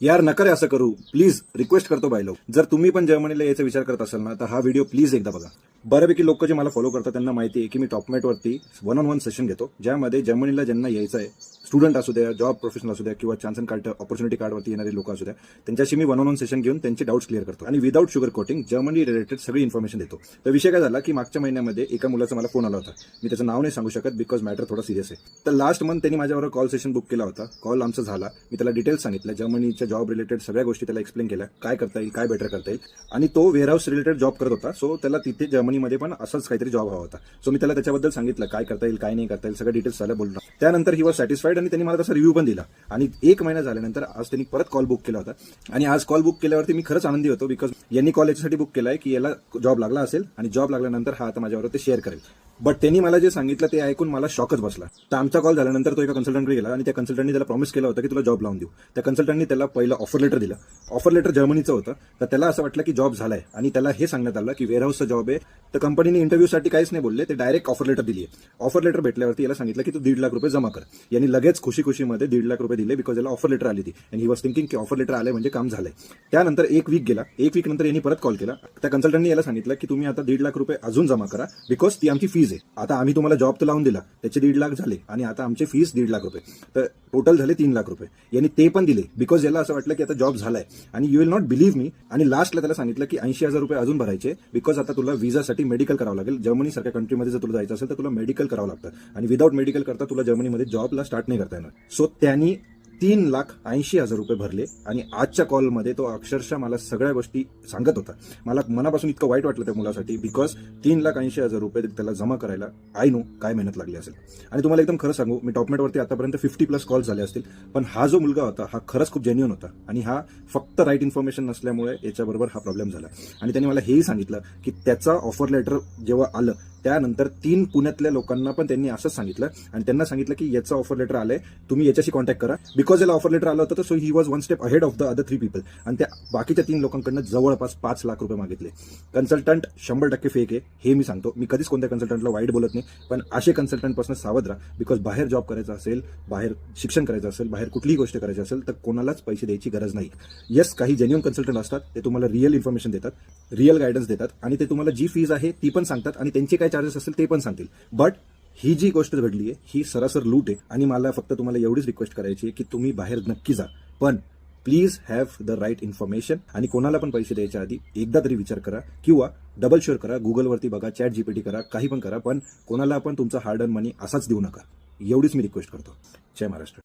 यार नका रे असं करू, प्लीज रिक्वेस्ट करतो बाय लोक. जर तुम्ही पण जर्मनीला यायचा विचार करत असाल ना, तर हा व्हिडिओ प्लीज एकदा बघा. बऱ्यापैकी लोक जे मला फॉलो करतात त्यांना माहिती आहे की मी टॉपमेटवरती 1-on-1 सेशन घेतो, ज्यामध्ये जर्मनीला ज्यांना यायचं आहे, स्टुडंट असू द्या, जॉब प्रोफेशनल असू द्या, किंवा चान्स अँड कार्ड ऑपॉर्च्युनिटी कार्डवरती येणारे लोक असू द्या, त्यांच्याशी मी 1-on-1 सेशन घेऊन त्यांचे डाऊट्स क्लिअर करतो आणि without sugar coating Germany related सगळी इन्फॉर्मेशन देतो. तर विषय काय झाला की मागच्या महिन्यामध्ये एका मुलाचा मला फोन आला होता. मी त्याचं नाव नाही सांगू शकत बिकॉज मॅटर थोडा सिरियस आहे. तर लास्ट मंथ त्यांनी माझ्यावर कॉल सेशन बुक केला होता. कॉल आमचा झाला. मी त्याला डिटेल्स सांगितलं, जर्मनीच्या जॉब रिलेटेड सगळ्या गोष्टी त्याला एक्सप्लेन केल्या, काय करता येईल, काय बेटर करता येईल. आणि तो वेअरहाऊस रिलेटेड जॉब करत होता, सो त्याला तिथे जर्मनीमध्ये पण असंच काहीतरी जॉब हवा होता. सो मी त्याला त्याच्याबद्दल सांगितलं काय करता येईल, काय नाही करता येईल, सगळं डिटेल्स झालं बोललो. त्यानंतर ही वॉज सॅटिस्फाईड आणि त्यांनी मला तसा रिव्ह्यू पण दिला. आणि 1 महिना झाल्यानंतर आज त्यांनी परत कॉल बुक केला होता. आणि आज कॉल बुक केल्यावरती मी खरंच आनंदी होतो, बिकॉज यांनी कॉल याच्यासाठी बुक केलाय की याला जॉब लागला असेल आणि जॉब लागल्यानंतर हा आता माझ्यावर ते शेअर करेल. बट त्यांनी मला जे सांगितलं ते ऐकून मला शॉकच बसला. तर आमचा कॉल झाल्यानंतर तो एका कन्सल्टंटकडे गेला आणि त्या कन्सल्टंटनी त्याला प्रॉमिस केला होता की तुला जॉब लावून देऊ. त्या कन्सल्टंटनी त्याला पहिलं ऑफर लेटर दिलं. ऑफर लेटर जर्मनीचं होतं. तर त्याला असं वाटलं की जॉब झालाय आणि त्याला हे सांगण्यात आलं की वेअरहाऊसचा जॉब आहे. तर कंपनीने इंटरव्ह्यूसाठी काहीच नाही बोलले, ते डायरेक्ट ऑफर लेटर दिली आहे. ऑफर लेटर भेटल्यावरती याला सांगितलं की तू 1.5 लाख रुपये जमा कर. यांनी लगेच खुशीमध्ये 1.5 लाख रुपये दिले, बिकॉज याला ऑफर लेटर आली ती. आणि ही वॉज थिंकिंग की ऑफर लेटर आलंय म्हणजे काम झालंय. त्यानंतर 1 वीक गेला. 1 वीक नंतर यांनी परत कॉल केला. त्या कन्सल्टंटनी याला सांगितलं की तुम्ही आता 1.5 लाख रुपये अजून जमा करा, बिकॉज ती आमची फीज आहे. आता आम्ही तुम्हाला जॉब तर लावून दिला, त्याचे 1.5 लाख झाले आणि आता आमची फीस 1.5 लाख रुपये, तर टोटल झाले 3 लाख रुपये. यांनी ते पण दिले, बिकॉज याला असं वाटलं की आता जॉब झालाय. आणि यू विल नॉट बिलीव्ह मी, आणि लास्टला त्याला सांगितलं की 80,000 रुपये अजून भरायचे, बिकॉज आता तुला व्हिसासाठी मेडिकल करावं लागेल. जर्मनी सारख्या कंट्रीमध्ये जर तुला जायचं असेल तर तुला मेडिकल करावं लागतं आणि विदाऊट मेडिकल करता तुला जर्मनीमध्ये जॉबला स्टार्ट नाही करता येणार. सो त्यांनी 3,80,000 रुपये भरले. आणि आजच्या कॉलमध्ये तो अक्षरशः मला सगळ्या गोष्टी सांगत होता. मला मनापासून इतकं वाईट वाटलं त्या मुलासाठी, बिकॉज 3,80,000 रुपये त्याला जमा करायला आय नो काय मेहनत लागली असेल. आणि तुम्हाला एकदम खरं सांगू, मी टॉपमेटवरती आतापर्यंत 50+ कॉल झाले असतील, पण हा जो मुलगा होता हा खरंच खूप जेन्युइन होता. आणि हा फक्त राईट इन्फॉर्मेशन नसल्यामुळे याच्याबरोबर हा प्रॉब्लेम झाला. आणि त्यांनी मला हेही सांगितलं की त्याचा ऑफर लेटर जेव्हा आलं त्यानंतर 3 पुण्यातल्या लोकांना पण त्यांनी असंच सांगितलं आणि त्यांना सांगितलं की याचं ऑफर लेटर आलंय, तुम्ही याच्याशी कॉन्टॅक्ट करा. बिकॉज याला ऑफर लेटर आलं होतं, तर so he was 1 step ahead of the other 3 people. आणि त्या बाकीच्या 3 लोकांकडनं जवळपास 5 लाख रुपये मागितले. कन्सल्टंट 100% फेक आहे, हे मी सांगतो. मी कधीच कोणत्या कन्सल्टंटला वाईट बोलत नाही, पण असे कन्सल्टंटपासून सावध राहा. बिकॉज बाहेर जॉब करायचा असेल, बाहेर शिक्षण करायचं असेल, बाहेर कुठलीही गोष्ट करायची असेल, तर कोणालाच पैसे द्यायची गरज नाही. येस, काही जेन्युइन कन्सल्टंट असतात, ते तुम्हाला रिअल इन्फॉर्मेशन देतात, रिअल गायडन्स देतात आणि ते तुम्हाला जी फीज आहे ती पण सांगतात आणि त्यांचे काय चार्जेस असेल ते पण सांगतील. बट ही जी गोष्ट घडली आहे ही सरासर लूट आहे. आणि मला फक्त तुम्हाला एवढीच रिक्वेस्ट करायची आहे की तुम्ही बाहेर नक्की जा, पण please have the right information. आणि कोणाला पण पैसे द्यायच्या आधी एकदा तरी विचार करा किंवा डबल शुअर करा. गुगलवरती बघा, चॅट जीपीटी करा, काही पण करा, पण कोणाला पण तुमचा हार्ड अर्न मनी असाच देऊ नका. एवढीच मी रिक्वेस्ट करतो. जय महाराष्ट्र.